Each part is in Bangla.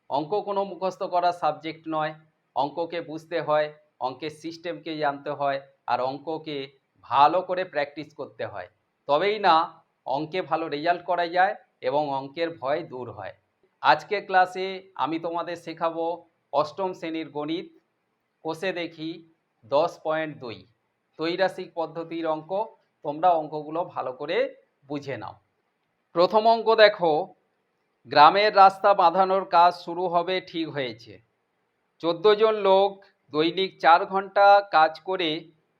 অঙ্ক কোনো মুখস্থ করার সাবজেক্ট নয়। অঙ্ককে বুঝতে হয়, অঙ্কের সিস্টেমকে জানতে হয়, আর অঙ্ককে ভালো করে প্র্যাকটিস করতে হয়। তবেই না অঙ্কে ভালো রেজাল্ট করা যায় এবং অঙ্কের ভয় দূর হয়। আজকের ক্লাসে আমি তোমাদের শেখাবো অষ্টম শ্রেণীর গণিত, কোষে দেখি 10.2 ত্রৈরাশিক পদ্ধতির অঙ্ক। তোমরা অঙ্কগুলো ভালো করে বুঝে নাও। প্রথম অঙ্ক দেখো, গ্রামের রাস্তা বাঁধানোর কাজ শুরু হবে ঠিক হয়েছে। 14 জন লোক দৈনিক 4 ঘন্টা কাজ করে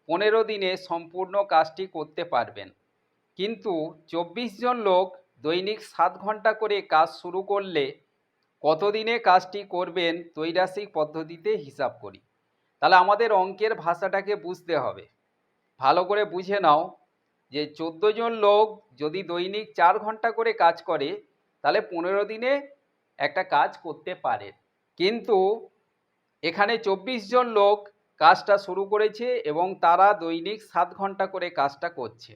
15 দিনে সম্পূর্ণ কাজটি করতে পারবেন, কিন্তু 24 জন লোক দৈনিক 7 ঘন্টা করে কাজ শুরু করলে কতদিনে কাজটি করবেন ত্রৈরাশিক পদ্ধতিতে হিসাব করি। তাহলে আমাদের অঙ্কের ভাষাটাকে বুঝতে হবে। ভালো করে বুঝে নাও যে 14 জন লোক যদি দৈনিক 4 ঘন্টা করে কাজ করে তাহলে 15 দিনে একটা কাজ করতে পারে, কিন্তু এখানে 24 জন লোক কাজটা শুরু করেছে এবং তারা দৈনিক 7 ঘন্টা করে কাজটা করছে।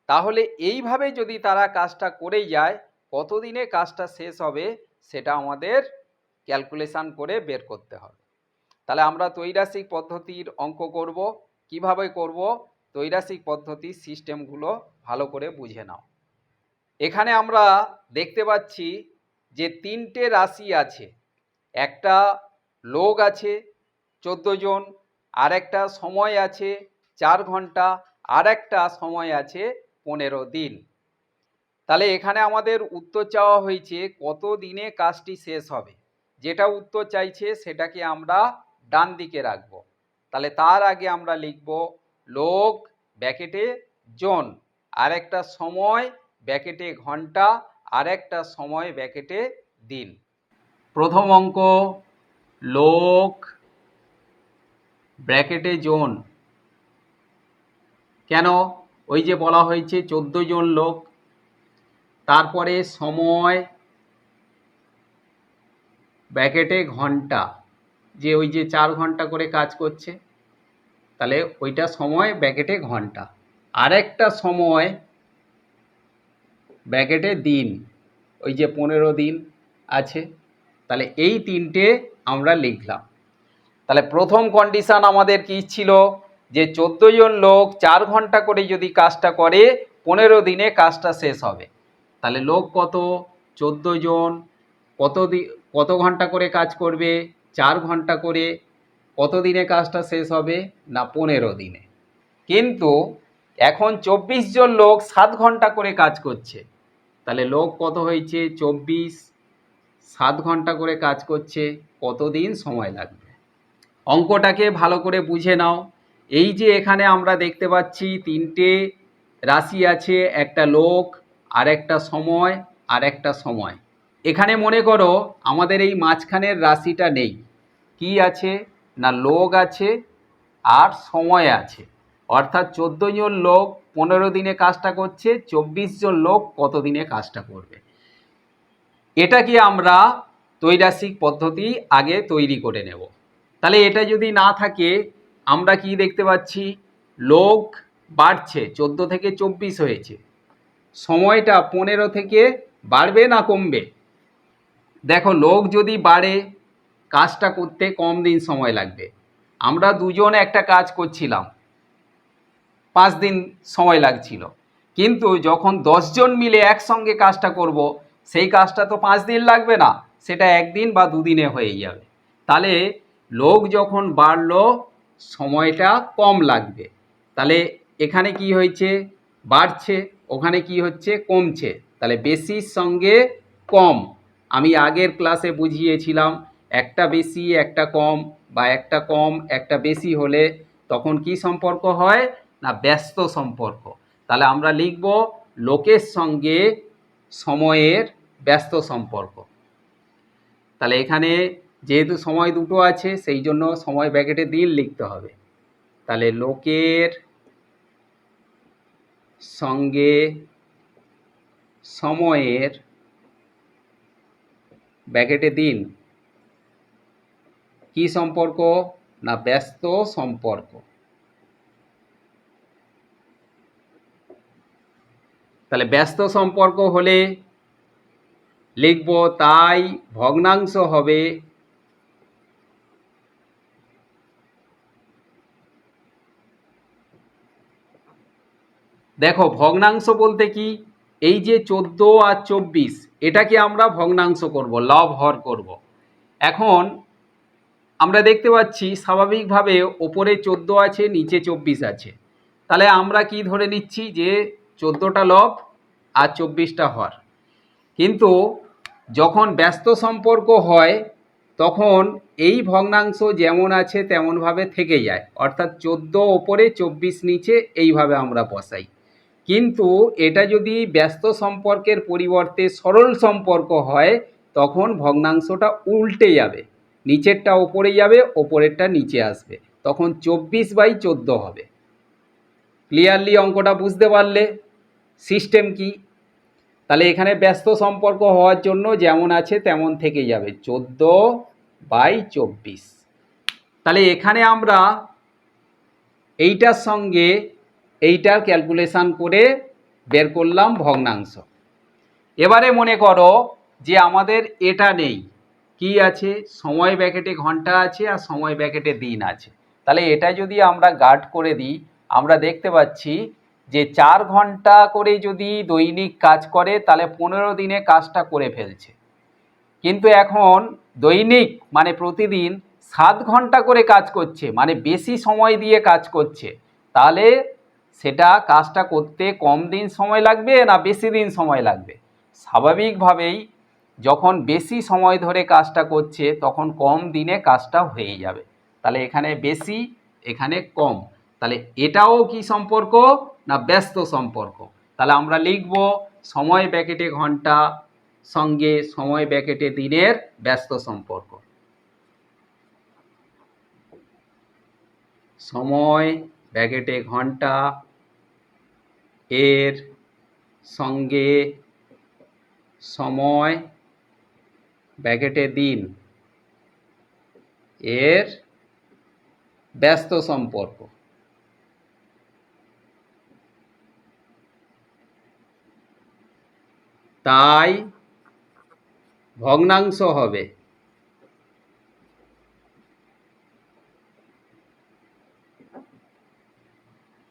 তাহলে এইভাবে যদি তারা কাজটা করে যায় কতদিনে কাজটা শেষ হবে সেটা আমাদের ক্যালকুলেশন করে বের করতে হবে। তাহলে আমরা ত্রৈরাশিক পদ্ধতির অঙ্ক করব। কিভাবে করব? ত্রৈরাশিক পদ্ধতির সিস্টেমগুলো ভালো করে বুঝে নাও। এখানে আমরা দেখতে পাচ্ছি যে 3টে রাশি আছে। একটা লোক আছে 14 জন, আর একটা সময় আছে 4 ঘন্টা, আর একটা সময় আছে 15 দিন। তাহলে এখানে আমাদের উত্তর চাওয়া হয়েছে কত দিনে কাজটি শেষ হবে। যেটা উত্তর চাইছে সেটাকে আমরা ডান দিকে রাখব। তাহলে তার আগে আমরা লিখব লোক ব্র্যাকেটে জন, আর একটা সময় ব্র্যাকেটে ঘন্টা, আর একটা সময় ব্র্যাকেটে দিন। প্রথম অঙ্ক লোক ব্র্যাকেটে জন। কেন? ওই যে বলা হয়েছে 14 জন লোক, তারপরে সময় ব্র্যাকেটে ঘন্টা, যে ওই যে 4 ঘন্টা করে কাজ করছে, তাহলে ওইটা সময় ব্র্যাকেটে ঘন্টা, আর একটা সময় ব্র্যাকেটে দিন, ওই যে 15 দিন আছে। তাহলে এই 3টে আমরা লিখলাম। তাহলে প্রথম কন্ডিশন আমাদের কি ছিল? যে 14 জন লোক 4 ঘন্টা করে যদি কাজটা করে 15 দিনে কাজটা শেষ হবে। তাহলে লোক কত? 14 জন। কত ঘন্টা করে কাজ করবে? 4 ঘন্টা করে। কত দিনে কাজটা শেষ হবে? না 15 দিনে। কিন্তু এখন 24 জন লোক 7 ঘন্টা করে কাজ করছে। তাহলে লোক কত হয়েছে? 24। 7 ঘন্টা করে কাজ করছে, কতদিন সময় লাগবে? অঙ্কটাকে ভালো করে বুঝে নাও। এই যে এখানে আমরা দেখতে পাচ্ছি 3টে রাশি আছে, একটা লোক, আর একটা সময়, আর একটা সময়। এখানে মনে করো আমাদের এই মাঝখানের রাশিটা নেই। কি আছে? না লোক আছে আর সময় আছে। অর্থাৎ 14 জন লোক 15 দিনে কাজটা করছে, 24 জন লোক কত দিনে কাজটা করবে। এটা কি আমরা ত্রৈরাশিক পদ্ধতি আগে তৈরি করে নেব। তাহলে এটা যদি না থাকে আমরা কি দেখতে পাচ্ছি? লোক বাড়ছে, 14 থেকে 24 হয়েছে। সময়টা 15 থেকে বাড়বে না কমবে? দেখো লোক যদি বাড়ে কাজটা করতে কম দিন সময় লাগবে। আমরা দুজন একটা কাজ করছিলাম, 5 দিন সময় লাগছিল, কিন্তু যখন 10 জন মিলে একসঙ্গে কাজটা করব সেই কাজটা তো 5 দিন লাগবে না, সেটা 1 দিন বা 2 দিনে হয়ে যাবে। তাহলে লোক যখন বাড়লো সময়টা কম লাগবে। তাহলে এখানে কি হয়েছে? বাড়ছে, ওখানে কি হচ্ছে? কমছে। তাহলে বেশির সঙ্গে কম। আমি আগের ক্লাসে বুঝিয়েছিলাম একটা বেশি একটা কম, বা একটা কম একটা বেশি হলে তখন কি সম্পর্ক হয়? না ব্যস্ত সম্পর্ক। তাহলে আমরা লিখব লোকের সঙ্গে সময়ের ব্যস্ত সম্পর্ক। তাহলে এখানে যেহেতু সময় দুটো আছে সেই জন্য সময় ব্র্যাকেটে দিন লিখতে হবে। তাহলে লোকের সঙ্গে সময়ের ব্র্যাকেটে দিন কি সম্পর্ক? না ব্যস্ত সম্পর্ক। তাহলে ব্যস্ত সম্পর্ক হলে লিখব তাই ভগ্নাংশ হবে দেখো ভগ্নাংশ বলতে কি এই যে 14 আর 24 এটাকে আমরা ভগ্নাংশ করব, লব হর করব। এখন আমরা দেখতে পাচ্ছি স্বাভাবিকভাবে ওপরে 14 আছে, নিচে 24 আছে। তাহলে আমরা কি ধরে নিচ্ছি যে 14টা লব আর 24টা হর। কিন্তু যখন ব্যস্ত সম্পর্ক হয় তখন এই ভগ্নাংশ যেমন আছে তেমনভাবে থেকে যায়, অর্থাৎ 14 ওপরে 24 নিচে এইভাবে আমরা বসাই। কিন্তু এটা যদি ব্যস্ত সম্পর্কের পরিবর্তে সরল সম্পর্ক হয় তখন ভগ্নাংশটা উল্টে যাবে, নিচেরটা ওপরে যাবে, ওপরেরটা নিচে আসবে, তখন 24/14 হবে। ক্লিয়ারলি অঙ্কটা বুঝতে পারলে সিস্টেম কি? তাহলে এখানে ব্যস্ত সম্পর্ক হওয়ার জন্য যেমন আছে তেমন থেকে যাবে 14/24। তাহলে এখানে আমরা এইটার সঙ্গে এইটার ক্যালকুলেশন করে বের করলাম ভগ্নাংশ। এবারে মনে করো যে আমাদের এটা নেই, কি আছে, সময় ব্র্যাকেটে ঘন্টা আছে আর সময় ব্র্যাকেটে দিন আছে। তাহলে এটা যদি আমরা গার্ড করে দিই আমরা দেখতে পাচ্ছি যে 4 ঘন্টা করে যদি দৈনিক কাজ করে তাহলে 15 দিনে কাজটা করে ফেলছে। কিন্তু এখন দৈনিক মানে প্রতিদিন 7 ঘন্টা করে কাজ করছে, মানে বেশি সময় দিয়ে কাজ করছে। তাহলে সেটা কাজটা করতে কম দিন সময় লাগবে না বেশি দিন সময় লাগবে? স্বাভাবিকভাবেই যখন বেশি সময় ধরে কাজটা করছে তখন কম দিনে কাজটা হয়ে যাবে। তাহলে এখানে বেশি, এখানে কম। তাহলে এটাও কি সম্পর্ক না ব্যস্ত সম্পর্ক। তাহলে আমরা লিখব সময় ব্র্যাকেটে ঘন্টা সঙ্গে সময় ব্র্যাকেটে দিনের ব্যস্ত সম্পর্ক। সময় ব্র্যাকেটে ঘন্টা এর সঙ্গে সময় ব্র্যাকেটে দিন এর ব্যস্ত সম্পর্ক। তাই ভগ্নাংশ হবে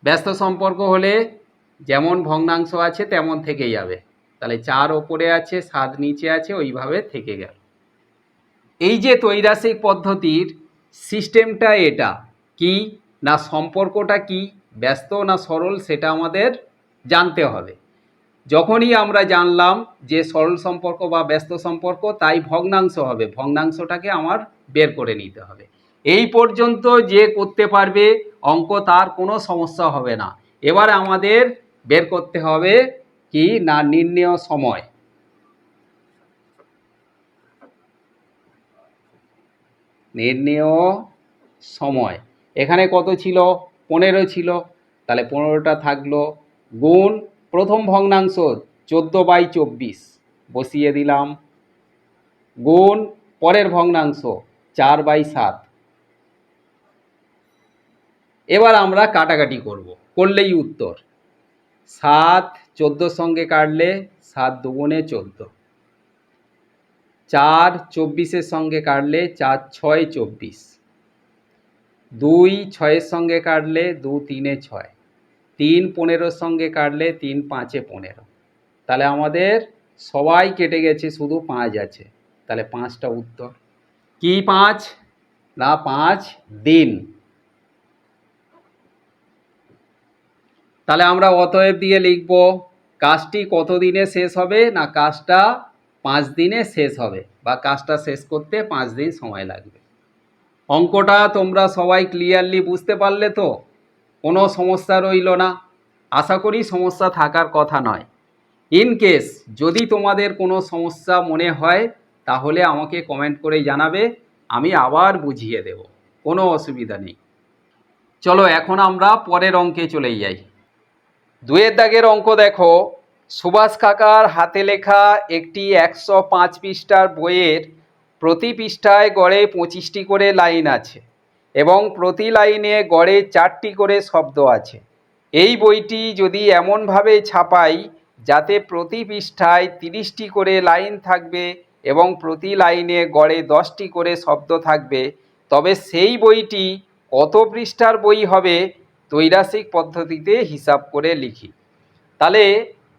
ব্যস্ত সম্পর্ক হলে যেমন ভগ্নাংশ আছে তেমন থেকে যাবে। তাহলে 4 ওপরে আছে 7 নিচে আছে, ওইভাবে থেকে গেল। এই যে ত্রৈরাসিক পদ্ধতির সিস্টেমটা এটা কি না সম্পর্কটা কি ব্যস্ত না সরল সেটা আমাদের জানতে হবে। যখনই আমরা জানলাম যে সরল সম্পর্ক বা ব্যস্ত সম্পর্ক তাই ভগ্নাংশ হবে, ভগ্নাংশটাকে আমার বের করে নিতে হবে। এই পর্যন্ত যে করতে পারবে অঙ্ক তার কোনো সমস্যা হবে না। এবার আমাদের বের করতে হবে কি না নির্ণেয় সময়। নির্ণেয় সময় এখানে কত ছিল 15 ছিল, তাহলে 15টা থাকলো গুণ প্রথম ভগ্নাংশ 14/24 বসিয়ে দিলাম, গুণ পরের ভগ্নাংশ 4/7। এবার আমরা কাটাকাটি করব, করলেই উত্তর। 7 14 সঙ্গে কাটলে 7 দুগুণে 14, 4 24-এর সঙ্গে কাটলে 4 6 24, 2 6-এর সঙ্গে কাটলে 2 3-এ 6, 3 15-এর সঙ্গে কাটলে 3 5-এ 15। তাহলে আমাদের সবাই কেটে গেছে, শুধু 5 আছে। তাহলে 5টা উত্তর। কি 5 না 5 দিন। তাহলে আমরা অতএব দিয়ে লিখব কাজটি কত দিনে শেষ হবে না কাজটা 5 দিনে শেষ হবে বা কাজটা শেষ করতে 5 দিন সময় লাগবে। অঙ্কটা তোমরা সবাই ক্লিয়ারলি বুঝতে পারলে তো? কোনো সমস্যা রইল না? আশা করি সমস্যা থাকার কথা নয়। ইন কেস যদি তোমাদের কোনো সমস্যা মনে হয় তাহলে আমাকে কমেন্ট করে জানাবে, আমি আবার বুঝিয়ে দেব, কোনো অসুবিধা নেই। চলো এখন আমরা পরের অঙ্কে চলে যাই। 2-এর দাগের অঙ্ক দেখো, সুভাষ কাকার হাতে লেখা একটি 105 পৃষ্ঠার বইয়ের প্রতি পৃষ্ঠায় গড়ে 25টি করে লাইন আছে এবং প্রতি লাইনে গড়ে 4টি করে শব্দ আছে। এই বইটি যদি এমনভাবে ছাপাই যাতে প্রতি পৃষ্ঠায় 30টি করে লাইন থাকবে এবং প্রতি লাইনে গড়ে 10টি করে শব্দ থাকবে, তবে সেই বইটি কত পৃষ্ঠার বই হবে ত্রৈরাসিক পদ্ধতিতে হিসাব করে লিখি। তাহলে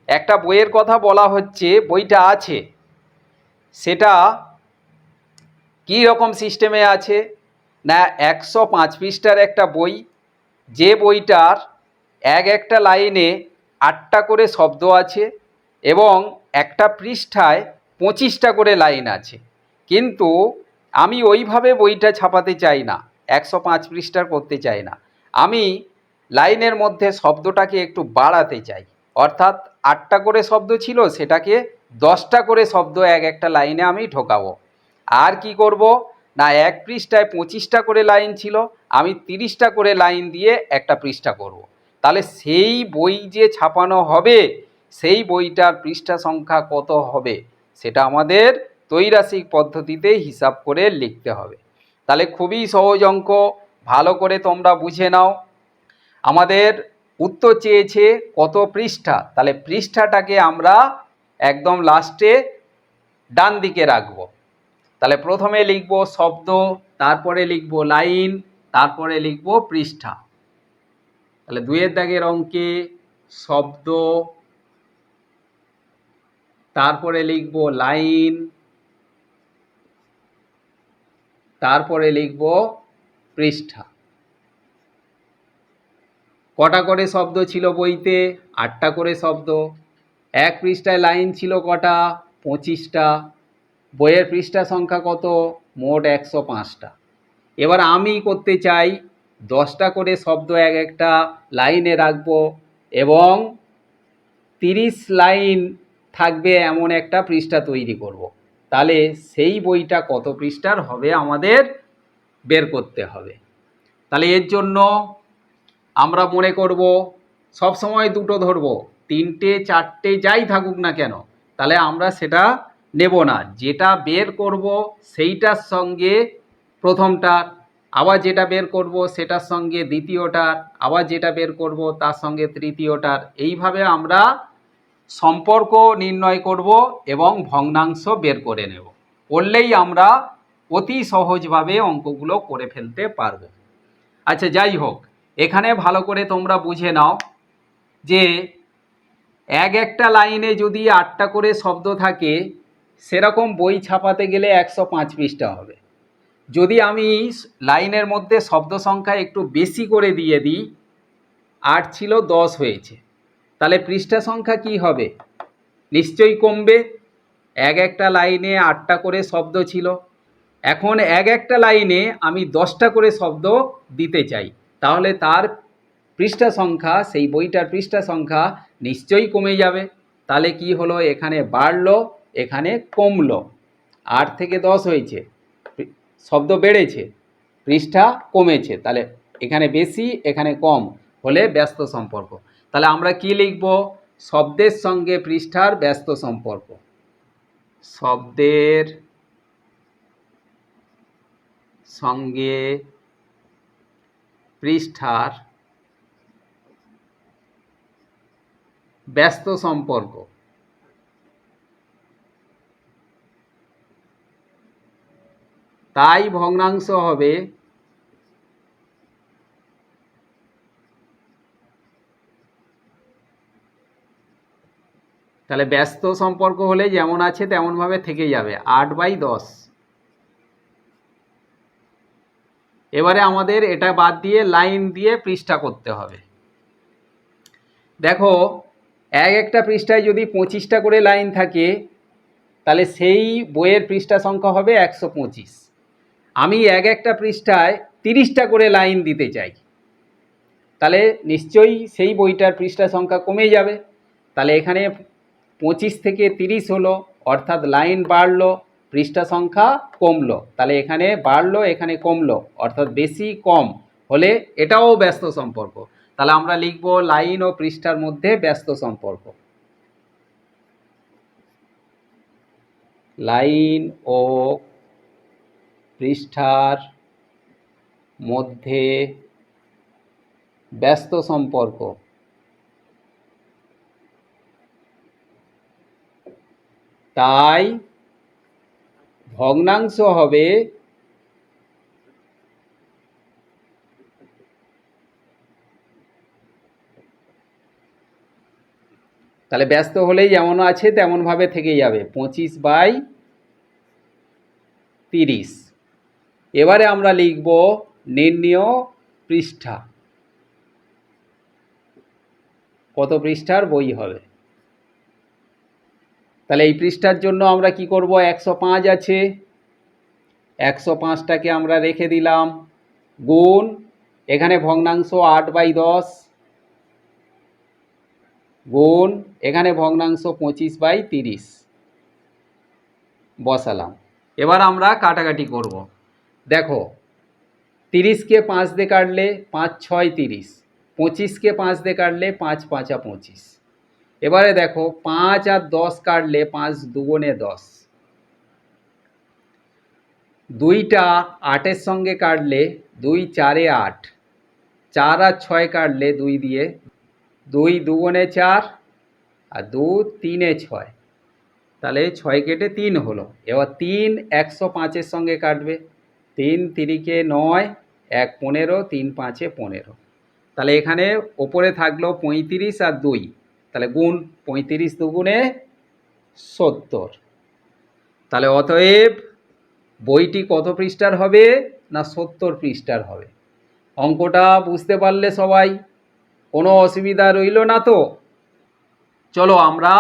একটা বইয়ের কথা বলা হচ্ছে, বইটা আছে, সেটা কী রকম সিস্টেমে আছে না, 105 পৃষ্ঠার একটা বই, যে বইটার একটা লাইনে 8টা করে শব্দ আছে এবং একটা পৃষ্ঠায় 25টা করে লাইন আছে। কিন্তু আমি ওইভাবে বইটা ছাপাতে চাই না, 105 পৃষ্ঠার করতে চাই না, আমি লাইনের মধ্যে শব্দটাকে একটু বাড়াতে চাই। অর্থাৎ 8টা করে শব্দ ছিল, সেটাকে 10টা করে শব্দ একটা লাইনে আমি ঢোকাবো। আর কি করব না, এক পৃষ্ঠায় 25টা করে লাইন ছিল, আমি 30টা করে লাইন দিয়ে একটা পৃষ্ঠা করব। তাহলে সেই বই যে ছাপানো হবে, সেই বইটার পৃষ্ঠা সংখ্যা কত হবে সেটা আমাদের ত্রৈরাসিক পদ্ধতিতে হিসাব করে লিখতে হবে। তাহলে খুবই সহজ অঙ্ক, ভালো করে তোমরা বুঝে নাও। আমাদের উত্তর চেয়েছে কত পৃষ্ঠা, তাহলে পৃষ্ঠাটাকে আমরা একদম লাস্টে ডান দিকে রাখবো। তাহলে প্রথমে লিখব শব্দ, তারপরে লিখব লাইন, তারপরে লিখব পৃষ্ঠা। তাহলে 2-এর দাগের অঙ্কে শব্দ, তারপরে লিখব লাইন, তারপরে লিখব পৃষ্ঠা। কটা করে শব্দ ছিল বইতে? 8টা করে শব্দ। এক পৃষ্ঠায় লাইন ছিল কটা? 25টা। বইয়ের পৃষ্ঠা সংখ্যা কত? মোট 105টা। এবার আমি করতে চাই 10টা করে শব্দ একটা লাইনে রাখবো এবং 30 লাইন থাকবে এমন একটা পৃষ্ঠা তৈরি করব। তাহলে সেই বইটা কত পৃষ্ঠার হবে আমাদের বের করতে হবে। তাহলে এর জন্য আমরা মনে করব সব সময় দুটো ধরবো, 3টে 4টে যাই থাকুক না কেন, তাহলে আমরা সেটা নেব না। যেটা বের করব সেইটার সঙ্গে প্রথমটার, আবার যেটা বের করব সেটার সঙ্গে দ্বিতীয়টার, আবার যেটা বের করব তার সঙ্গে তৃতীয়টার, এইভাবে আমরা সম্পর্ক নির্ণয় করব এবং ভগ্নাংশ বের করে নেব। করলেই আমরা অতি সহজভাবে অঙ্কগুলো করে ফেলতে পারবো। আচ্ছা, যাই হোক, এখানে ভালো করে তোমরা বুঝে নাও যে একটা লাইনে যদি 8টা করে শব্দ থাকে, সেরকম বই ছাপাতে গেলে 105 পৃষ্ঠা হবে। যদি আমি লাইনের মধ্যে শব্দ সংখ্যা একটু বেশি করে দিয়ে দিই, 8 ছিল 10 হয়েছে, তাহলে পৃষ্ঠা সংখ্যা কি হবে? নিশ্চয়ই কমবে। একটা লাইনে 8টা করে শব্দ ছিল, এখন একটা লাইনে আমি 10টা করে শব্দ দিতে চাই, তাহলে তার পৃষ্ঠা সংখ্যা, সেই বইটার পৃষ্ঠা সংখ্যা নিশ্চয়ই কমে যাবে। তাহলে কি হলো, এখানে বাড়লো, এখানে কমলো। 8 থেকে 10 হয়েছে, শব্দ বেড়েছে, পৃষ্ঠা কমেছে, তাহলে এখানে বেশি এখানে কম হলে ব্যস্ত সম্পর্ক। তাহলে আমরা কি লিখব? শব্দের সঙ্গে পৃষ্ঠার ব্যস্ত সম্পর্ক। শব্দের সঙ্গে পৃষ্ঠার ব্যস্ত সম্পর্ক। তাই ভগ্নাংশ হবে তাহলে ব্যস্ত সম্পর্ক হলে যেমন আছে তেমনভাবে থেকে যাবে, 8/10। এবারে আমাদের এটা বাদ দিয়ে লাইন দিয়ে পৃষ্ঠা করতে হবে। দেখো, একটা পৃষ্ঠায় যদি 25টা করে লাইন থাকে, তাহলে সেই বইয়ের পৃষ্ঠা সংখ্যা হবে 125। আমি একটা পৃষ্ঠায় 30টা করে লাইন দিতে চাই, তাহলে নিশ্চয়ই সেই বইটার পৃষ্ঠা সংখ্যা কমে যাবে। তাহলে এখানে 25 থেকে 30 হলো, অর্থাৎ লাইন বাড়লো, পৃষ্ঠা সংখ্যা কমলো। তাহলে এখানে বাড়লো, এখানে কমলো, অর্থাৎ বেশি কম হলে এটাও ব্যস্ত সম্পর্ক। তাহলে আমরা লিখব লাইন ও পৃষ্ঠার মধ্যে ব্যস্ত সম্পর্ক। লাইন ও পৃষ্ঠার মধ্যে ব্যস্ত সম্পর্ক। তাই ভগ্নাংশ হবে তাহলে ব্যস্ত হলেই যেমন আছে তেমনভাবে থেকে যাবে 25/30। এবারে আমরা লিখব নির্ণেয় পৃষ্ঠা, কত পৃষ্ঠার বই হবে। তাহলে এই পৃষ্ঠার জন্য আমরা কি করব, 105 আছে, 105টাকে আমরা রেখে দিলাম, গুণ এখানে ভগ্নাংশ 8/10, গুণ এখানে ভগ্নাংশ 25/30 বসালাম। এবার আমরা কাটাকাটি করব। দেখো 30কে 5 দিয়ে কাটলে 5 6 30, 25কে 5 দিয়ে কাটলে 5 5 25। এবারে দেখো 5 আর 10 কাটলে 5 2 10, 2টা 8-এর সঙ্গে কাটলে 2 4 8, 4 আর 6 কাটলে 2 দিয়ে, 2 2 4 আর 2 3 6, তাহলে 6 কেটে 3 হলো। এবার 3 105-এর সঙ্গে কাটবে, 3 3-কে 9, 1 15, 3 5-এ 15। তাহলে এখানে ওপরে থাকলো 35 আর 2, তাহলে গুণ 35 2 70। তাহলে অতএব বইটি কত পৃষ্ঠার হবে না 70 পৃষ্ঠার হবে। অঙ্কটা বুঝতে পারলে সবাই, কোনো অসুবিধা রইল না তো? চলো আমরা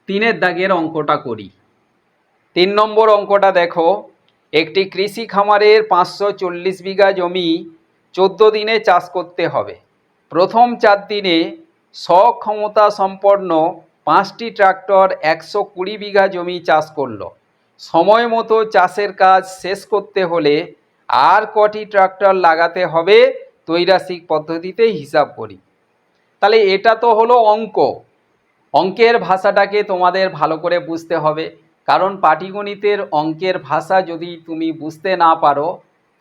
3-এর দাগের অঙ্কটা করি। 3 নম্বর অঙ্কটা দেখো, একটি কৃষি খামারের 540 বিঘা জমি 14 দিনে চাষ করতে হবে। প্রথম 4 দিনে সক্ষমতা সম্পন্ন 5টি ট্রাক্টর 120 বিঘা জমি চাষ করলো। সময় মতো চাষের কাজ শেষ করতে হলে আর কটি ট্রাক্টর লাগাতে হবে ত্রৈরাসিক পদ্ধতিতে হিসাব করি। তাহলে এটা তো হলো অঙ্ক। অঙ্কের ভাষাটাকে তোমাদের ভালো করে বুঝতে হবে, কারণ পাটিগণিতের অঙ্কের ভাষা যদি তুমি বুঝতে না পারো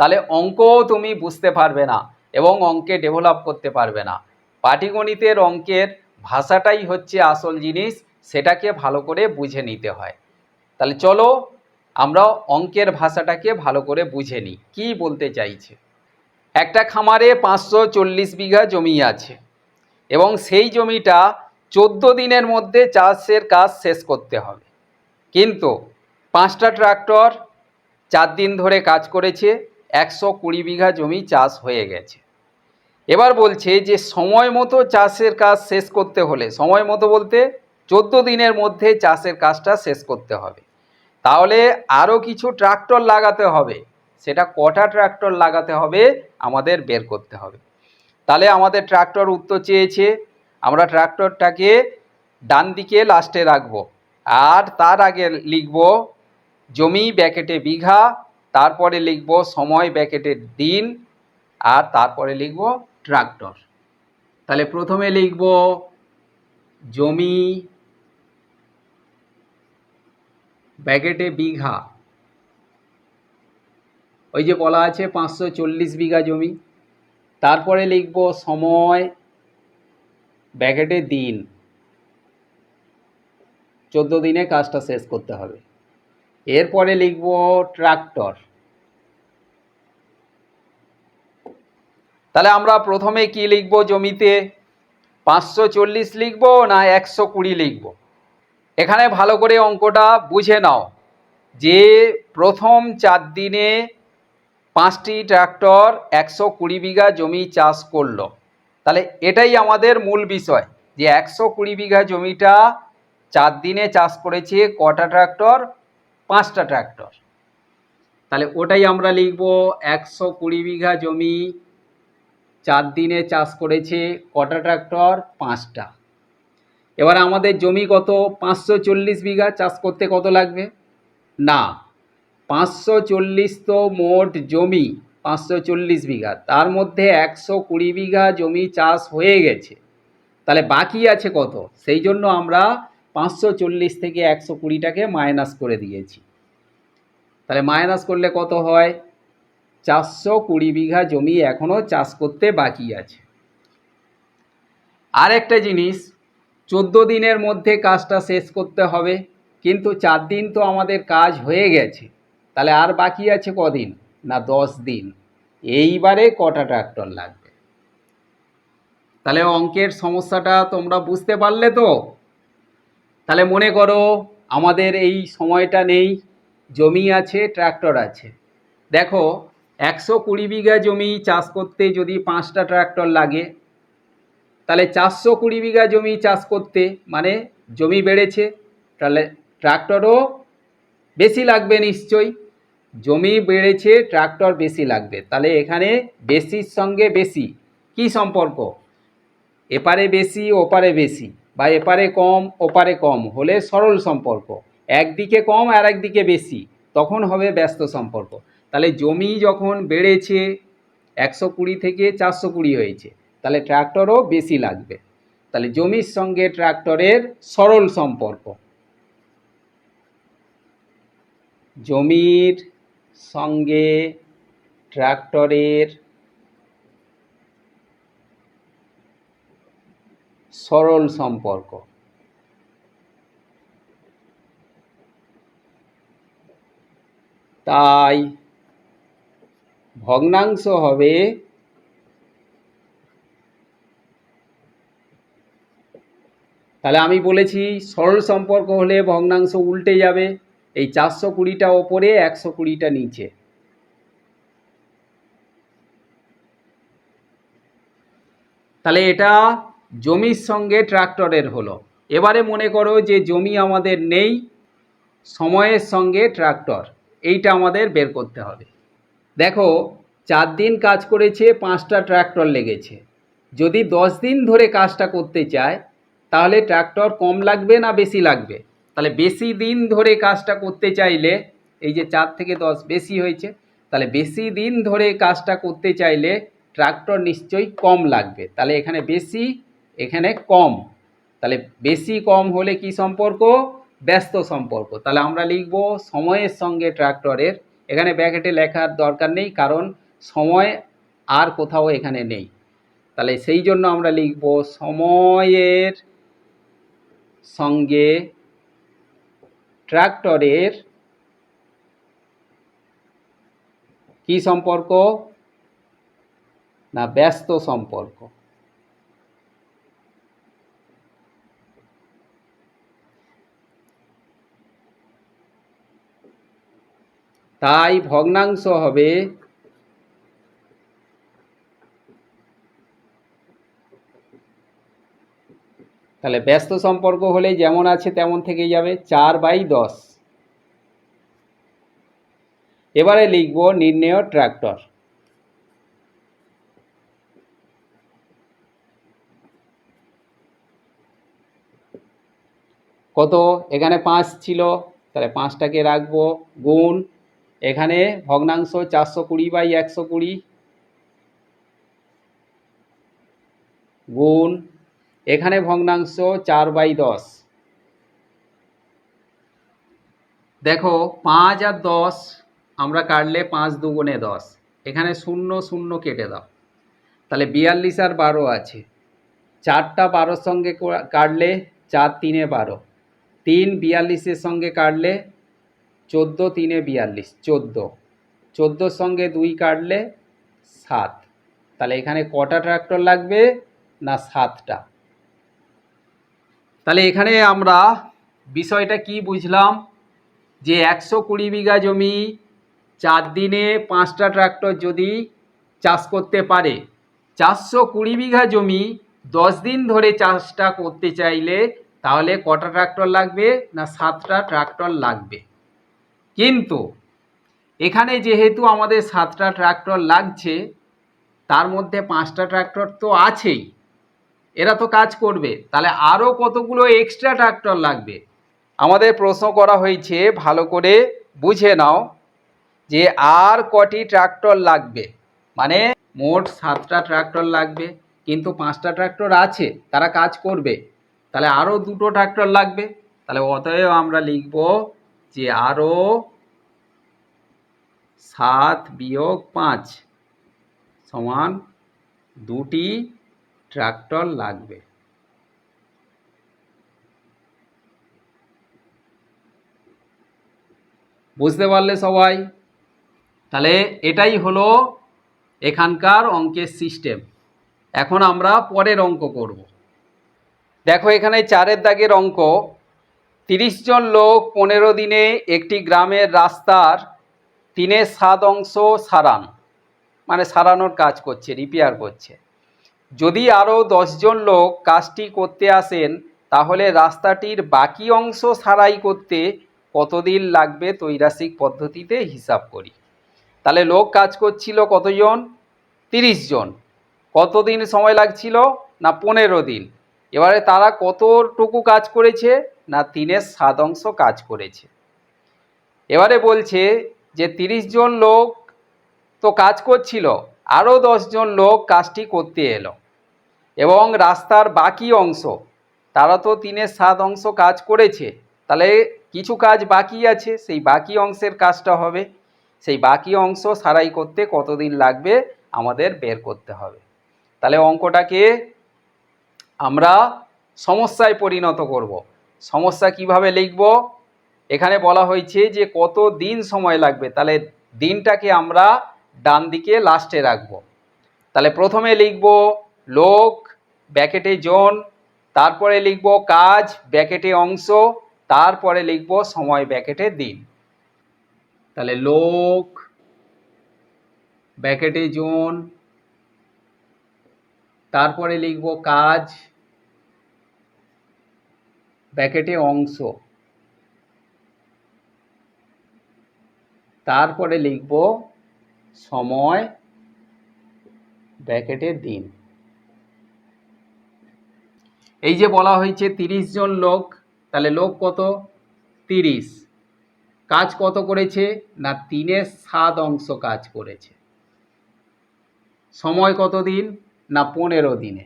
তাহলে অঙ্কও তুমি বুঝতে পারবে না এবং অঙ্কে ডেভেলপ করতে পারবে না। পাটিগণিতের অঙ্কের ভাষাটাই হচ্ছে আসল জিনিস, সেটাকে ভালো করে বুঝে নিতে হয়। তাহলে চলো আমরা অঙ্কের ভাষাটাকে ভালো করে বুঝে নিই কী বলতে চাইছে। একটা খামারে 540 বিঘা জমি আছে এবং সেই জমিটা 14 দিনের মধ্যে চাষের কাজ শেষ করতে হবে। কিন্তু 5টা ট্রাক্টর 4 দিন ধরে কাজ করেছে, 120 বিঘা জমি চাষ হয়ে গেছে। এবার বলছে যে সময় মতো চাষের কাজ শেষ করতে হলে, সময় মতো বলতে 14 দিনের মধ্যে চাষের কাজটা শেষ করতে হবে, তাহলে আরও কিছু ট্রাক্টর লাগাতে হবে। সেটা কটা ট্রাক্টর লাগাতে হবে আমাদের বের করতে হবে। তাহলে আমাদের ট্রাক্টর উত্তর চেয়েছে, আমরা ট্রাক্টরটাকে ডান দিকে লাস্টে রাখবো, আর তার আগে লিখব জমি ব্যাকেটে বিঘা, তারপরে লিখব সময় ব্যাকেটে দিন, আর তারপরে লিখব ট্রাক্টর। তাহলে প্রথমে লিখব জমি ব্যাকেটে বিঘা, ওই যে বলা আছে 540 বিঘা জমি। তারপরে লিখব সময় ব্যাকেটে দিন, 14 দিনে কাজটা শেষ করতে হবে। এরপরে লিখব ট্রাক্টর। তাহলে আমরা প্রথমে কি লিখব, জমিতে 540 লিখব না 120 লিখব? এখানে ভালো করে অঙ্কটা বুঝে নাও যে প্রথম 4 দিনে 5টি ট্রাক্টর 120 বিঘা জমি চাষ করলো। তাহলে এটাই আমাদের মূল বিষয় যে 120 বিঘা জমিটা 4 দিনে চাষ করেছে কটা ট্রাক্টর? 5টা ট্রাক্টর। তাহলে ওটাই আমরা লিখব, 120 বিঘা জমি 4 দিনে চাষ করেছে কটা ট্রাক্টর? 5টা। এবার আমাদের জমি কত? 540 বিঘা। চাষ করতে কত লাগবে? না, 540 তো মোট জমি 540 বিঘা, তার মধ্যে 120 বিঘা জমি চাষ হয়ে গেছে, তাহলে বাকি আছে কত? সেই জন্য আমরা 540 থেকে 120টাকে মাইনাস করে দিয়েছি। তাহলে মাইনাস করলে কত হয়? 420 বিঘা জমি এখনও চাষ করতে বাকি আছে। আর একটা জিনিস, 14 দিনের মধ্যে কাজটা শেষ করতে হবে, কিন্তু 4 দিন তো আমাদের কাজ হয়ে গেছে, তাহলে আর বাকি আছে কদিন? না 10 দিন। এইবারে কটা ট্রাক্টর লাগবে? তাহলে অঙ্কের সমস্যাটা তোমরা বুঝতে পারলে তো? তাহলে মনে করো আমাদের এই সময়টা নেই, জমি আছে, ট্রাক্টর আছে। দেখো 120 বিঘা জমি চাষ করতে যদি 5টা ট্রাক্টর লাগে, তাহলে 420 বিঘা জমি চাষ করতে মানে জমি বেড়েছে, তাহলে ট্রাক্টরও বেশি লাগবে নিশ্চয়ই। জমি বেড়েছে, ট্রাক্টর বেশি লাগবে। তাহলে এখানে বেশির সঙ্গে বেশি কি সম্পর্ক? এপারে বেশি ওপারে বেশি, বা এপারে কম ওপারে কম হলে সরল সম্পর্ক। একদিকে কম আর একদিকে বেশি, তখন হবে ব্যস্ত সম্পর্ক। তাহলে জমি যখন বেড়েছে 120 থেকে 420 হয়েছে, তাহলে ট্রাক্টরও বেশি লাগবে। তাহলে জমির সঙ্গে ট্রাক্টরের সরল সম্পর্ক, জমির সঙ্গে ট্রাক্টরের সরল সম্পর্ক। তাই ভগ্নাংশ হবে তাহলে আমি বলেছি সরল সম্পর্ক হলে ভগ্নাংশ উল্টে যাবে, এই 420টা ওপরে 120টা নিচে। তাহলে এটা জমির সঙ্গে ট্রাক্টরের হলো। এবারে মনে করো যে জমি আমাদের নেই, সময়ের সঙ্গে ট্রাক্টর, এইটা আমাদের বের করতে হবে। দেখো 4 দিন কাজ করেছে, 5টা ট্রাক্টর লেগেছে। যদি 10 দিন ধরে কাজটা করতে চায়, তাহলে ট্রাক্টর কম লাগবে না বেশি লাগবে? তাহলে বেশি দিন ধরে কাজটা করতে চাইলে, এই যে 4 থেকে 10 বেশি হয়েছে, তাহলে বেশি দিন ধরে কাজটা করতে চাইলে ট্রাক্টর নিশ্চয়ই কম লাগবে। তাহলে এখানে বেশি, এখানে কম। তাহলে বেশি কম হলে কি সম্পর্ক? ব্যস্ত সম্পর্ক। তাহলে আমরা লিখব সময়ের সঙ্গে ট্রাক্টরের, এখানে ব্র্যাকেটে লেখার দরকার নেই, কারণ সময় আর কোথাও এখানে নেই। তাহলে সেই জন্য আমরা লিখব সময়ের সঙ্গে ট্রাক্টরের কি সম্পর্ক? না ব্যস্ত সম্পর্ক। তাই ভগ্নাংশ হবে তাহলে ব্যস্ত সম্পর্ক হলে যেমন আছে তেমন থেকে যাবে, 4/10। এবারে লিখব নির্ণেয় ট্রাক্টর। কত? এখানে 5 ছিল, তাহলে 5টাকে রাখবো, গুণ এখানে ভগ্নাংশ 420/120, গুণ এখানে ভগ্নাংশ 4/10। দেখো 5 আর 10 আমরা কাটলে 5 দুগুণে 10, এখানে 0 0 কেটে দাও, তাহলে 42 আর 12 আছে। 4টা 12-র সঙ্গে কাটলে 4 3-এ 12, 3 42-এর সঙ্গে কাটলে 14 3-এ 42, 14, 14-র সঙ্গে 2 কাটলে 7। তাহলে এখানে কটা ট্রাক্টর লাগবে? না 7টা। তাহলে এখানে আমরা বিষয়টা কি বুঝলাম? যে 120 বিঘা জমি 4 দিনে 5টা ট্রাক্টর যদি চাষ করতে পারে, 420 বিঘা জমি 10 দিন ধরে চাষটা করতে চাইলে তাহলে কটা ট্রাক্টর লাগবে? না 7টা ট্রাক্টর লাগবে। কিন্তু এখানে যেহেতু আমাদের 7টা ট্রাক্টর লাগছে, তার মধ্যে 5টা ট্রাক্টর তো আছেই, এরা তো কাজ করবে, তাহলে আরও কতগুলো এক্সট্রা ট্রাক্টর লাগবে। আমাদের প্রশ্ন করা হয়েছে, ভালো করে বুঝে নাও যে আর কটি ট্রাক্টর লাগবে, মানে মোট 7টা ট্রাক্টর লাগবে, কিন্তু 5টা ট্রাক্টর আছে, তারা কাজ করবে, তাহলে আরও 2টো ট্রাক্টর লাগবে। তাহলে অতএব আমরা লিখব যে আরও 7 - 5 সমান 2টি ট্রাক্টর লাগবে। বুঝতে পারলে সবাই? তাহলে এটাই হলো এখানকার অঙ্কের সিস্টেম। এখন আমরা পরের অঙ্ক করব। দেখো এখানে 4-এর দাগের অঙ্ক। 30 জন লোক 15 দিনে একটি গ্রামের রাস্তার 3/7 অংশ সারান, মানে সারানোর কাজ করছে, রিপেয়ার করছে। যদি আরও 10 জন লোক কাজটি করতে আসেন, তাহলে রাস্তাটির বাকি অংশ সারাই করতে কতদিন লাগবে ত্রৈরাসিক পদ্ধতিতে হিসাব করি। তাহলে লোক কাজ করছিল কতজন? 30 জন। কতদিন সময় লাগছিল? না 15 দিন। এবারে তারা কতটুকু কাজ করেছে? না 3/7 অংশ কাজ করেছে। এবারে বলছে যে 30 জন লোক তো কাজ করছিল, আরও 10 জন লোক কাজটি করতে এলো, এবং রাস্তার বাকি অংশ, তারা তো 3/7 অংশ কাজ করেছে, তাহলে কিছু কাজ বাকি আছে, সেই বাকি অংশের কাজটা হবে। সেই বাকি অংশ সারাই করতে কতদিন লাগবে আমাদের বের করতে হবে। তাহলে অঙ্কটাকে আমরা সমস্যায় পরিণত করব। সমস্যা কিভাবে লিখব? এখানে বলা হয়েছে যে কত দিন সময় লাগবে, তাহলে দিনটাকে আমরা ডান দিকে লাস্টে রাখব। তাহলে প্রথমে লিখব লোক ব্র্যাকেটে জন, তারপরে লিখব কাজ ব্র্যাকেটে অংশ, তারপরে লিখব সময় ব্র্যাকেটে দিন। তাহলে লোক ব্র্যাকেটে জন, তারপরে লিখব কাজ ব্র্যাকেটে অংশ, তারপরে লিখব সময় ব্র্যাকেটে দিন। এই যে বলা হয়েছে 30 জন লোক, তাহলে লোক কত? 30। কাজ কত করেছে? না 3/7 অংশ কাজ করেছে। সময় কত দিন? না 15 দিনে।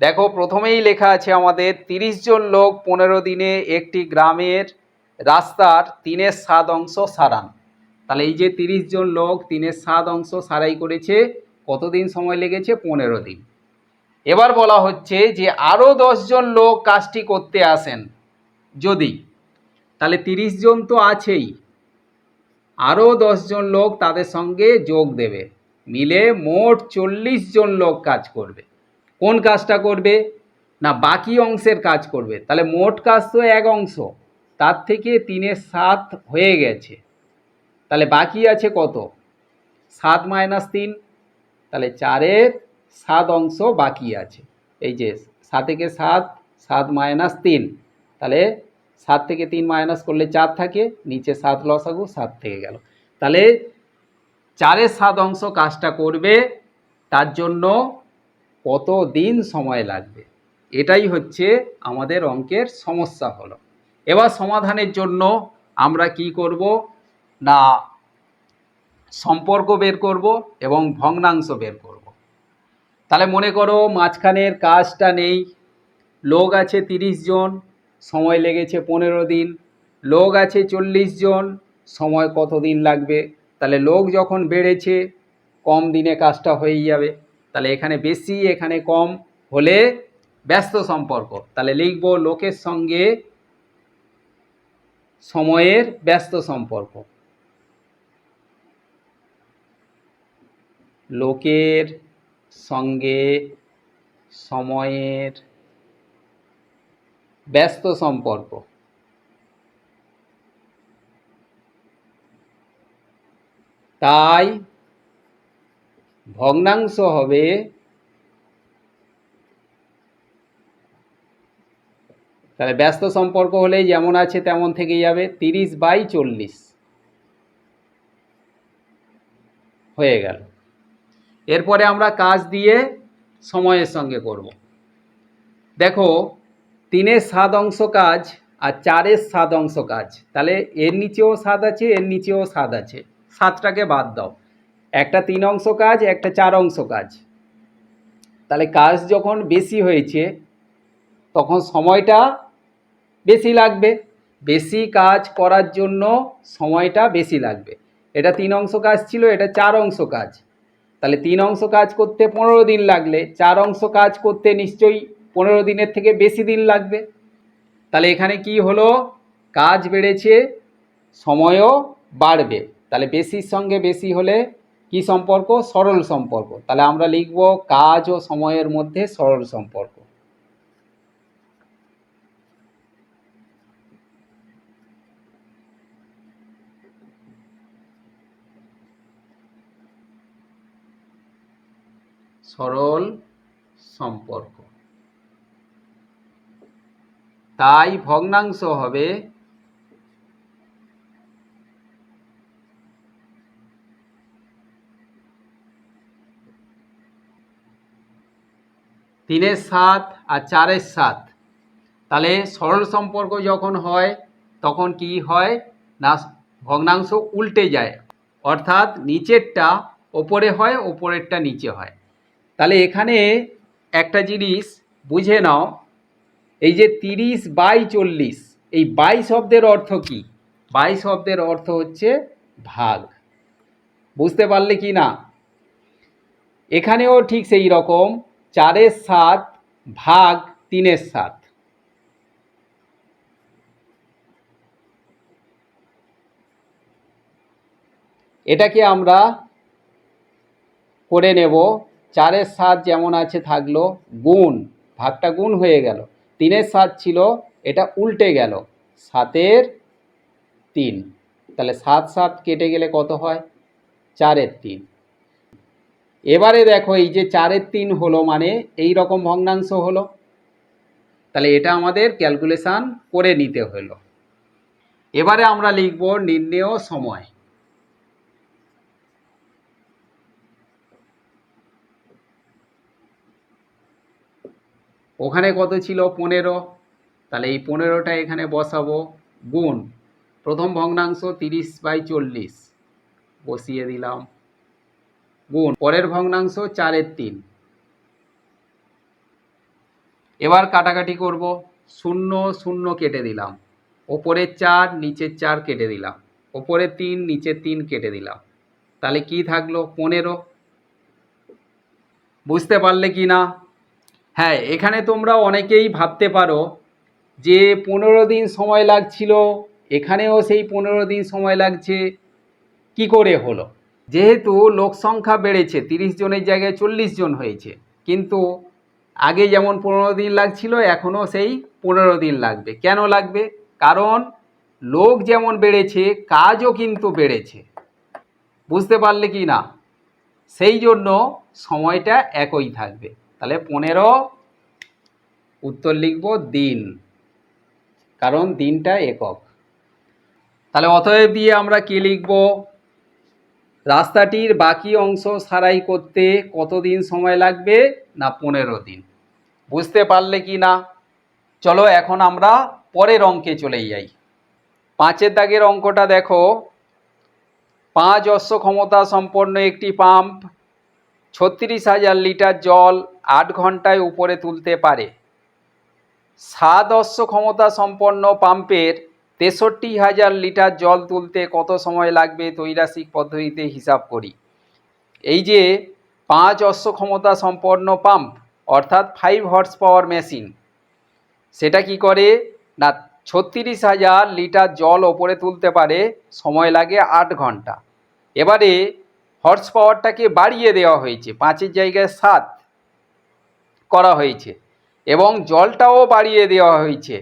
দেখো প্রথমেই লেখা আছে আমাদের 30 জন লোক 15 দিনে একটি গ্রামের রাস্তার 3/7 অংশ সারান। তাহলে এই যে 30 জন লোক 3/7 অংশ সারাই করেছে, কতদিন সময় লেগেছে? 15 দিন। এবার বলা হচ্ছে যে আরও 10 জন লোক কাজটি করতে আসেন যদি, তাহলে 30 জন তো আছেই, আরও 10 জন লোক তাদের সঙ্গে যোগ দেবে, মিলে মোট 40 জন লোক কাজ করবে। কোন কাজটা করবে? না বাকি অংশের কাজ করবে। তাহলে মোট কাজ তো এক অংশ, তার থেকে 3/7 হয়ে গেছে, তাহলে বাকি আছে কত? 7 - 3, তাহলে 4/7 অংশ বাকি আছে। এই যে 7 থেকে 7, 7 - 3, তাহলে 7 থেকে 3 মাইনাস করলে 4 থাকে, নিচে 7 লসাগু, 7 থেকে গেল। তাহলে 4/7 অংশ কাজটা করবে, তার জন্য কত দিন সময় লাগবে, এটাই হচ্ছে আমাদের অঙ্কের সমস্যা হলো। এবার সমাধানের জন্য আমরা কি করব? না সম্পর্ক বের করব এবং ভগ্নাংশ বের করব। তাহলে মনে করো মাঝখানের কাজটা নেই, লোক আছে 30 জন, সময় লেগেছে 15 দিন, লোক আছে 40 জন, সময় কত দিন লাগবে? তাহলে লোক যখন বেড়েছে, কম দিনে কাজটা হয়ে যাবে। তাহলে এখানে বেশি এখানে কম হলে ব্যস্ত সম্পর্ক, তাহলে লিখব লোকের সঙ্গে সময়ের ব্যস্ত সম্পর্ক। লোকের সঙ্গে সময়ের ব্যস্ত সম্পর্ক। তাই ভগ্নাংশ হবে তাহলে ব্যস্ত সম্পর্ক হলে যেমন আছে তেমন থেকে যাবে, 30/40 হয়ে গেল। এরপরে আমরা কাজ দিয়ে সময়ের সঙ্গে করব। দেখো 3/7 অংশ কাজ আর 4/7 অংশ কাজ, তাহলে এর নিচেও 7 আছে, এর নিচেও 7 আছে, 7টাকে বাদ দাও। একটা 3 অংশ কাজ, একটা 4 অংশ কাজ। তাহলে কাজ যখন বেশি হয়েছে তখন সময়টা বেশি লাগবে, বেশি কাজ করার জন্য সময়টা বেশি লাগবে। এটা 3 অংশ কাজ ছিল, এটা 4 অংশ কাজ, তাহলে 3 অংশ কাজ করতে 15 দিন লাগলে 4 অংশ কাজ করতে নিশ্চয়ই 15 দিনের থেকে বেশি দিন লাগবে। তাহলে এখানে কি হলো? কাজ বেড়েছে, সময়ও বাড়বে। তাহলে বেশির সঙ্গে বেশি হলে কি সম্পর্ক? সরল সম্পর্ক। তাহলে আমরা লিখব কাজ ও সময়ের মধ্যে সরল সম্পর্ক। সরল সম্পর্ক। তাই ভগ্নাংশ হবে 3/7 আর 4/7। তাহলে সরল সম্পর্ক যখন হয় তখন কি হয় না, ভগ্নাংশ উল্টে যায়, অর্থাৎ নিচেরটা ওপরে হয়, ওপরেরটা নিচে হয়। তাহলে এখানে একটা জিনিস বুঝে নাও, এই যে 30/40, এই 22 শব্দের অর্থ কি? 22 শব্দের অর্থ হচ্ছে ভাগ। বুঝতে পারলে কি না? এখানেও ঠিক সেই রকম 4/7 ভাগ 3/7। এটাকে আমরা করে নেব 4/7 যেমন আছে থাকলো, গুণ, ভাগটা গুণ হয়ে গেল, 3/7 ছিল, এটা উল্টে গেল 7/3। তাহলে 7/7 কেটে গেলে কত হয়? 4/3। এবারে দেখো এই যে 4/3 হলো মানে এই রকম ভগ্নাংশ হলো। তাহলে এটা আমাদের ক্যালকুলেশন করে নিতে হলো। এবারে আমরা লিখব নির্ণেয় সময়। ওখানে কত ছিল? 15। তাহলে এই 15টা এখানে বসাবো, গুণ প্রথম ভগ্নাংশ 30/40 বসিয়ে দিলাম, গুণ পরের ভগ্নাংশ 4/3। এবার কাটাকাটি করব, 0 0 কেটে দিলাম, ওপরের 4 নিচের 4 কেটে দিলাম, ওপরের 3 নিচের 3 কেটে দিলাম। তাহলে কি থাকলো? 15। বুঝতে পারলে কি না? হ্যাঁ, এখানে তোমরা অনেকেই ভাবতে পারো যে 15 দিন সময় লাগছিল, এখানেও সেই 15 দিন সময় লাগছে, কি করে হলো? যেহেতু লোক সংখ্যা বেড়েছে, 30 জনের জায়গায় 40 জন হয়েছে, কিন্তু আগে যেমন 15 দিন লাগছিল এখনও সেই 15 দিন লাগবে। কেন লাগবে? কারণ লোক যেমন বেড়েছে কাজও কিন্তু বেড়েছে। বুঝতে পারলে কি না? সেই জন্য সময়টা একই থাকবে। তাহলে 15, উত্তর লিখব দিন, কারণ দিনটা একক। তাহলে অতএব দিয়ে আমরা কি লিখব? রাস্তাটির বাকি অংশ সারাই করতে কতদিন সময় লাগবে? না 15 দিন। বুঝতে পারলে কি না? চলো এখন আমরা পরের অঙ্কে চলে যাই। 5-এর দাগের অঙ্কটা দেখো। 5 অশ্ব ক্ষমতা সম্পন্ন একটি পাম্প 36,000 লিটার জল 8 ঘন্টায় উপরে তুলতে পারে। 7 অশ্ব ক্ষমতা সম্পন্ন পাম্পের 63,000 লিটার জল তুলতে কত সময় লাগবে? ত্রৈরাশিক পদ্ধতিতে হিসাব করি। এই যে 5 অশ্ব ক্ষমতা সম্পন্ন পাম্প অর্থাৎ 5 হর্স পাওয়ার মেশিন, সেটা কি করে না 36,000 লিটার জল ওপরে তুলতে পারে, সময় লাগে 8 ঘন্টা। এবারে হর্স পাওয়ারটাকে বাড়িয়ে দেওয়া হয়েছে, 5-এর জায়গায় 7 করা হয়েছে, এবং জলটাও বাড়িয়ে দেওয়া হয়েছে,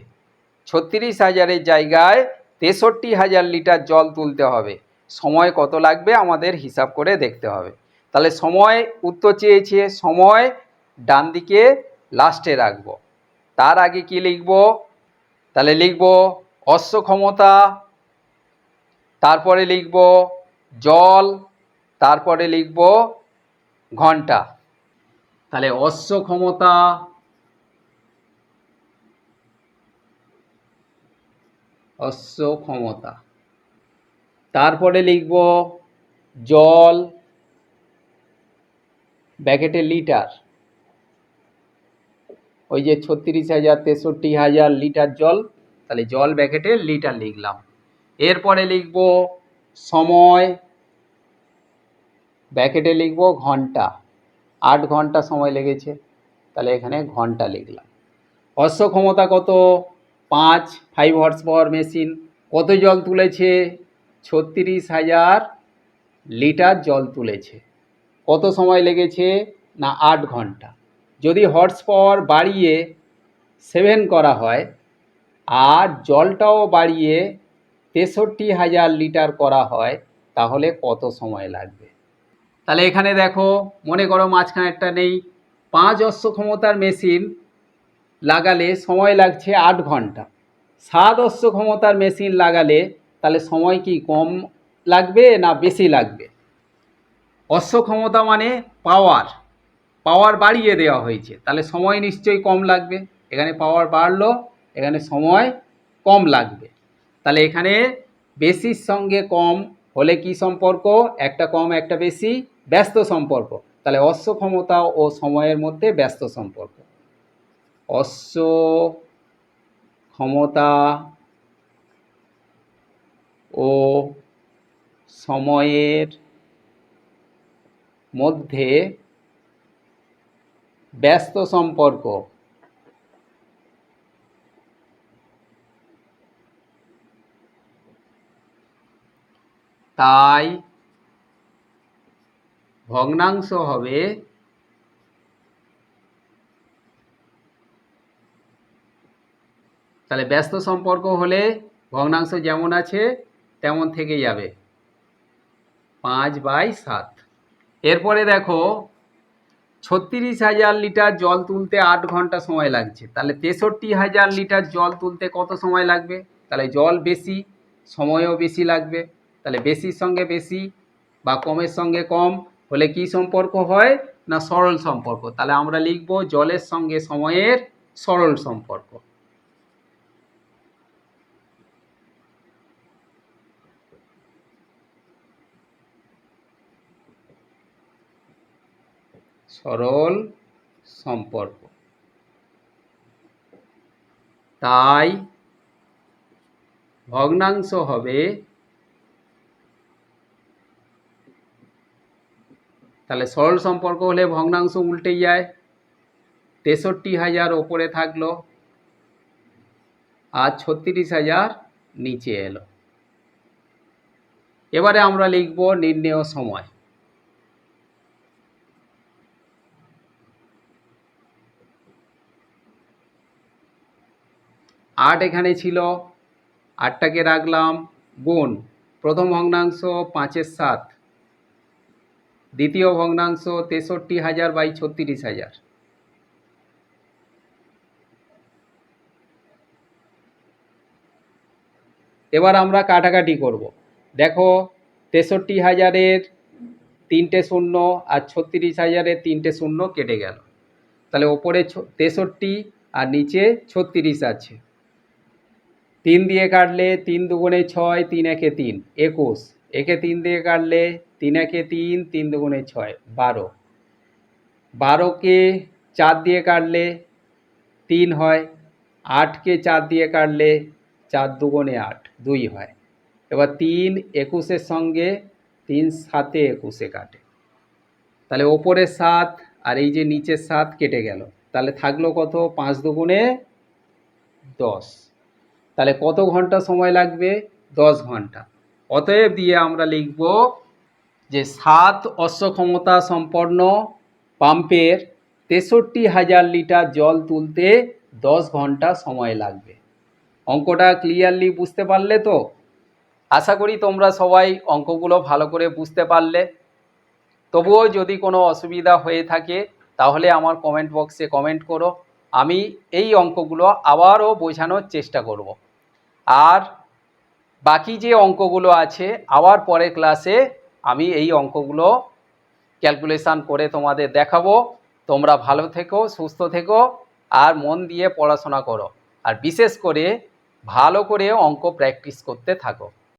36,000-এর জায়গায় 63,000 লিটার জল তুলতে হবে। সময় কত লাগবে আমাদের হিসাব করে দেখতে হবে। তাহলে সময় উত্তর চেয়েছে, সময় ডান দিকে লাস্টে রাখব। তার আগে কি লিখব? তাহলে লিখব অশ্ব ক্ষমতা, তারপরে লিখব জল, তারপরে লিখব ঘন্টা। তাহলে অশ্ব ক্ষমতা, অশ্ব ক্ষমতা, তারপরে লিখব জল ব্যাকেটে লিটার, ওই যে 36,000 63,000 লিটার জল, তাহলে জল ব্যাকেটে লিটার লিখলাম। এরপরে লিখব সময়, ব্যাকেটে লিখব ঘন্টা, 8 ঘন্টা সময় লেগেছে, তাহলে এখানে ঘন্টা লিখলাম। অশ্ব ক্ষমতা কত? 5 হর্স পাওয়ার মেশিন কত জল তুলেছে? 36,000 লিটার জল তুলেছে। কত সময় লেগেছে? না 8 ঘন্টা। যদি হর্স পাওয়ার বাড়িয়ে 7 করা হয় আর জলটাও বাড়িয়ে 63,000 লিটার করা হয় তাহলে কত সময় লাগবে? তাহলে এখানে দেখো, মনে করো মাঝখানেরটা নেই। 5 অশ্ব ক্ষমতার মেশিন লাগালে সময় লাগছে 8 ঘন্টা। 7 অশ্ব ক্ষমতার মেশিন লাগালে তাহলে সময় কি কম লাগবে না বেশি লাগবে? অশ্ব ক্ষমতা মানে পাওয়ার বাড়িয়ে দেওয়া হয়েছে, তাহলে সময় নিশ্চয়ই কম লাগবে। এখানে পাওয়ার বাড়লো, এখানে সময় কম লাগবে। তাহলে এখানে বেশির সঙ্গে কম হলে কি সম্পর্ক? একটা কম একটা বেশি, ব্যস্ত সম্পর্ক। তাহলে অশ্ব ক্ষমতা ও সময়ের মধ্যে ব্যস্ত সম্পর্ক। অশ্ব ক্ষমতা ও সময়ের মধ্যে ব্যস্ত সম্পর্ক। তাই ভগ্নাংশ হবে তাহলে ব্যস্ত সম্পর্ক হলে ভগ্নাংশ যেমন আছে তেমন থেকে যাবে, 5/7। এরপরে দেখো 36,000 লিটার জল তুলতে 8 ঘন্টা সময় লাগছে। তাহলে 63,000 লিটার জল তুলতে কত সময় লাগবে? তাহলে জল বেশি, সময়ও বেশি লাগবে। তাহলে বেশির সঙ্গে বেশি বা কমের সঙ্গে কম হলে কি সম্পর্ক হয়? না সরল সম্পর্ক। তাহলে আমরা লিখব জলের সঙ্গে সময়ের সরল সম্পর্ক। সরল সম্পর্ক। তাই ভগ্নাংশ হবে, তাহলে সরল সম্পর্ক হলে ভগ্নাংশ উল্টে যায়, 63,000 ওপরে থাকলো আর 36,000 নিচে এলো। এবারে আমরা লিখব নির্ণেয় সময়। আট এখানে ছিল, 8টাকে রাখলাম গুণ প্রথম ভগ্নাংশ 5/7, দ্বিতীয় ভগ্নাংশ 63,000/36,000। এবার আমরা কাটাকাটি করব। দেখো 63,000-এর 3টে শূন্য আর 36,000-এর 3টে শূন্য কেটে গেল। তাহলে ওপরে 63 আর নিচে 36 আছে। 3 দিয়ে কাটলে 3 দুগুণে 6, 3 একে 3, 21। একে 3 দিয়ে কাটলে 3 একে 3, 3 দুগুণে 6, 12। 12কে 4 দিয়ে কাটলে 3 হয়। 8কে 4 দিয়ে কাটলে 4 দুগুণে 8, 2 হয়। এবার 3 21-এর সঙ্গে 3 7-এ 21-এ কাটে। তাহলে ওপরের 7 আর এই যে নিচের 7 কেটে গেল। তাহলে থাকলো কত? 5 দুগুণে 10। তাহলে কত ঘন্টা সময় লাগবে? 10 ঘন্টা। অতএব দিয়ে আমরা লিখব যে 7 অশ্ব ক্ষমতা সম্পন্ন পাম্পের 63,000 লিটার জল তুলতে 10 ঘন্টা সময় লাগবে। অঙ্কটা ক্লিয়ারলি বুঝতে পারলে তো? আশা করি তোমরা সবাই অঙ্কগুলো ভালো করে বুঝতে পারলে। তবুও যদি কোনো অসুবিধা হয়ে থাকে তাহলে আমার কমেন্ট বক্সে কমেন্ট করো, আমি এই অঙ্কগুলো আবারও বোঝানোর চেষ্টা করব। আর বাকি যে অঙ্কগুলো আছে আবার পরের ক্লাসে আমি এই অঙ্কগুলো ক্যালকুলেশান করে তোমাদের দেখাবো। তোমরা ভালো থেকো, সুস্থ থেকো আর মন দিয়ে পড়াশোনা করো। আর বিশেষ করে ভালো করে অঙ্ক প্র্যাকটিস করতে থাকো।